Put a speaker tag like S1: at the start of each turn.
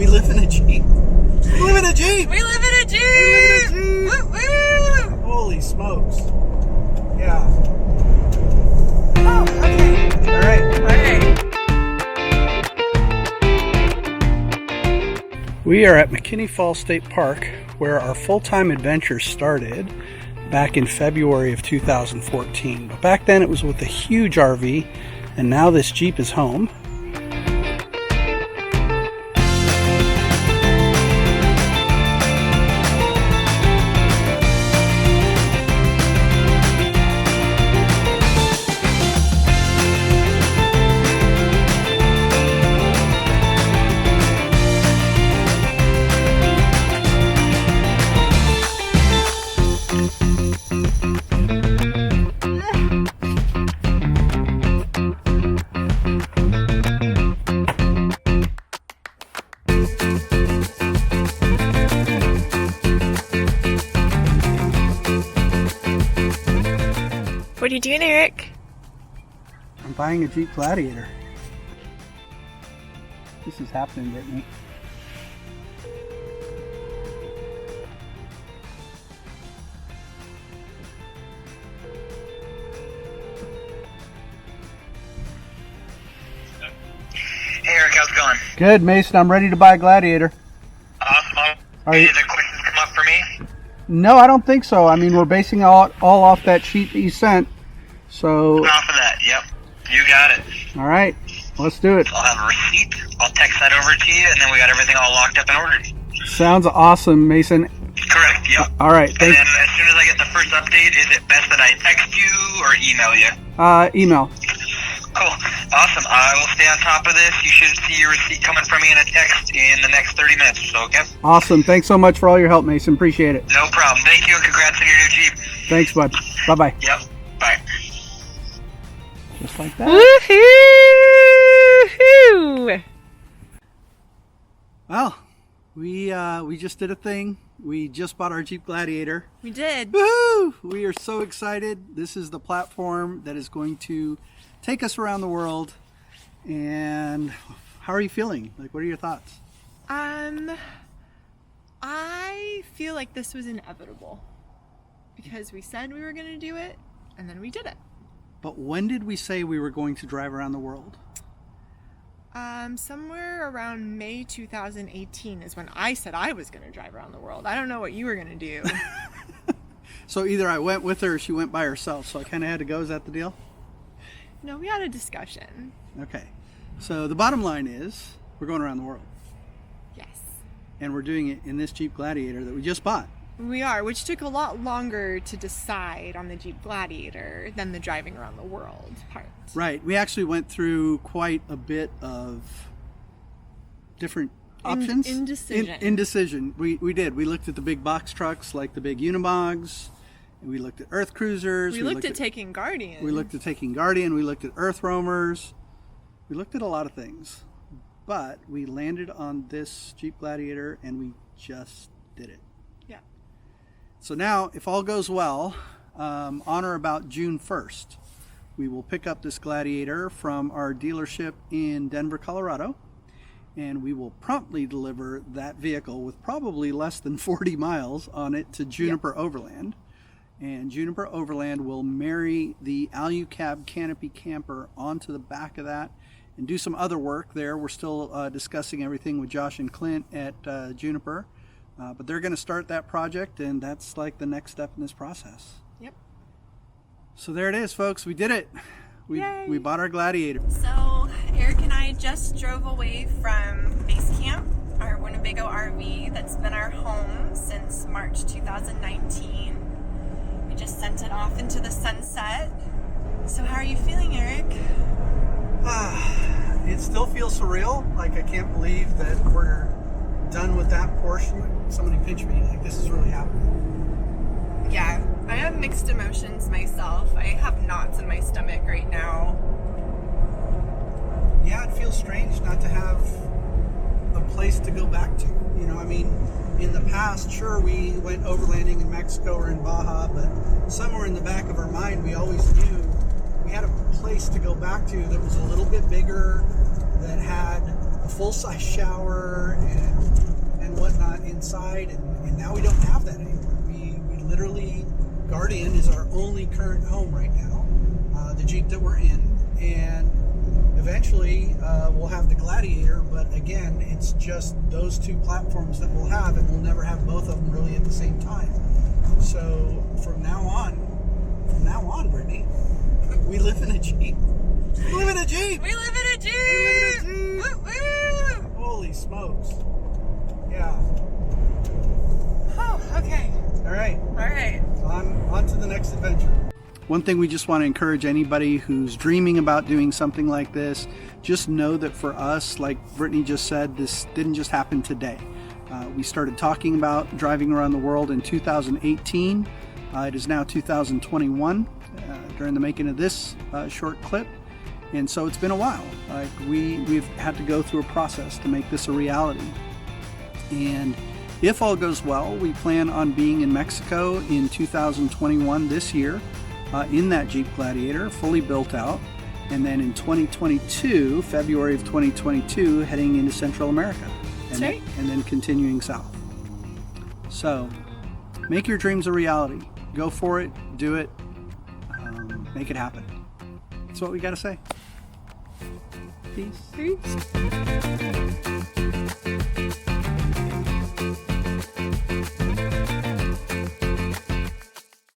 S1: We live in a Jeep. We live in a Jeep.
S2: We live in a Jeep.
S1: We live in a Jeep.
S2: Woo-woo.
S1: Holy smokes. Yeah.
S2: Oh, okay.
S1: All right. We are at McKinney Falls State Park, where our full-time adventure started back in February of 2014. But back then it was with a huge RV, and now this Jeep is home.
S2: What are you doing, Eric?
S1: I'm buying a Jeep Gladiator. This is happening, Brittany.
S3: Hey Eric, how's it going?
S1: Good, Mason. I'm ready to buy a Gladiator.
S3: Awesome.
S1: Are
S3: Any
S1: you?
S3: other questions come up for me?
S1: No, I don't think so. I mean, we're basing all off that sheet that you sent. So,
S3: Off of that, yep. You got it.
S1: all right, let's do it.
S3: I'll have a receipt. I'll text that over to you, and then we got everything all locked up and ordered.
S1: Sounds awesome, Mason.
S3: Correct, yep.
S1: All right,
S3: And
S1: thanks.
S3: then as soon as I get the first update, is it best that I text you or email you?
S1: Email.
S3: Cool. Awesome. I will stay on top of this. You should see your receipt coming from me in a text in the next 30 minutes or so, okay?
S1: Awesome. Thanks so much for all your help, Mason. Appreciate it.
S3: No problem. Thank you, and congrats on your new Jeep.
S1: Thanks, bud. Bye-bye.
S3: Yep. Bye.
S1: Just like that.
S2: Woohoo!
S1: Well, we just did a thing. We just bought our Jeep Gladiator.
S2: We did.
S1: Woohoo! We are so excited. This is the platform that is going to take us around the world. And how are you feeling? Like, what are your thoughts?
S2: I feel like this was inevitable because we said we were going to do it, and then we did it.
S1: But when did we say we were going to drive around the world?
S2: Somewhere around May 2018 is when I said I was going to drive around the world. I don't know what you were going to do.
S1: So either I went with her or she went by herself. So I kind of had to go. Is that the deal?
S2: No, we had a discussion.
S1: Okay. So the bottom line is we're going around the world.
S2: Yes.
S1: And we're doing it in this Jeep Gladiator that we just bought.
S2: We are, which took a lot longer to decide on the Jeep Gladiator than the driving around the world part.
S1: Right. We actually went through quite a bit of different options.
S2: Indecision.
S1: Indecision. We did. We looked at the big box trucks like the big Unibogs. We looked at Earth Cruisers.
S2: We looked at taking Guardian.
S1: We looked at taking Guardian. We looked at Earth Roamers. We looked at a lot of things. But we landed on this Jeep Gladiator and we just did it.
S2: Yeah.
S1: So now, if all goes well, on or about June 1st, we will pick up this Gladiator from our dealership in Denver, Colorado, and we will promptly deliver that vehicle with probably less than 40 miles on it to Juniper Overland. And Juniper Overland will marry the Alucab canopy camper onto the back of that and do some other work there. We're still discussing everything with Josh and Clint at Juniper. But they're going to start that project, and that's like the next step in this process.
S2: Yep.
S1: So there it is, folks. We did it. We bought our Gladiator.
S4: So Eric and I just drove away from base camp, our Winnebago RV that's been our home since March 2019. We just sent it off into the sunset. So how are you feeling, Eric?
S1: It still feels surreal. Like, I can't believe that we're done with that portion. Somebody pinch me. Like, this is really happening.
S4: Yeah, I have mixed emotions myself. I have knots in my stomach right now.
S1: Yeah, it feels strange not to have a place to go back to. You know, I mean, in the past, sure, we went overlanding in Mexico or in Baja, but somewhere in the back of our mind, we always knew we had a place to go back to that was a little bit bigger, that had a full-size shower and whatnot inside, and now we don't have that anymore. We literally, Guardian is our only current home right now, the Jeep that we're in, and eventually we'll have the Gladiator, but again, it's just those two platforms that we'll have, and we'll never have both of them really at the same time. So from now on, Brittany, we live in a Jeep. We live in a Jeep!
S4: We live in a Jeep!
S1: We live in a Jeep!
S4: Woo woo!
S1: Holy smokes. Yeah.
S4: Oh, okay.
S1: All right.
S4: All right.
S1: On to the next adventure. One thing we just want to encourage anybody who's dreaming about doing something like this, just know that for us, like Brittany just said, this didn't just happen today. We started talking about driving around the world in 2018. It is now 2021 during the making of this short clip. And so it's been a while. We've had to go through a process to make this a reality. And if all goes well, we plan on being in Mexico in 2021 this year in that Jeep Gladiator, fully built out. And then in 2022, February of 2022, heading into Central America.
S2: That's right.
S1: And then continuing south. So make your dreams a reality. Go for it, do it, make it happen. That's what we got to say. Peace.
S2: Peace.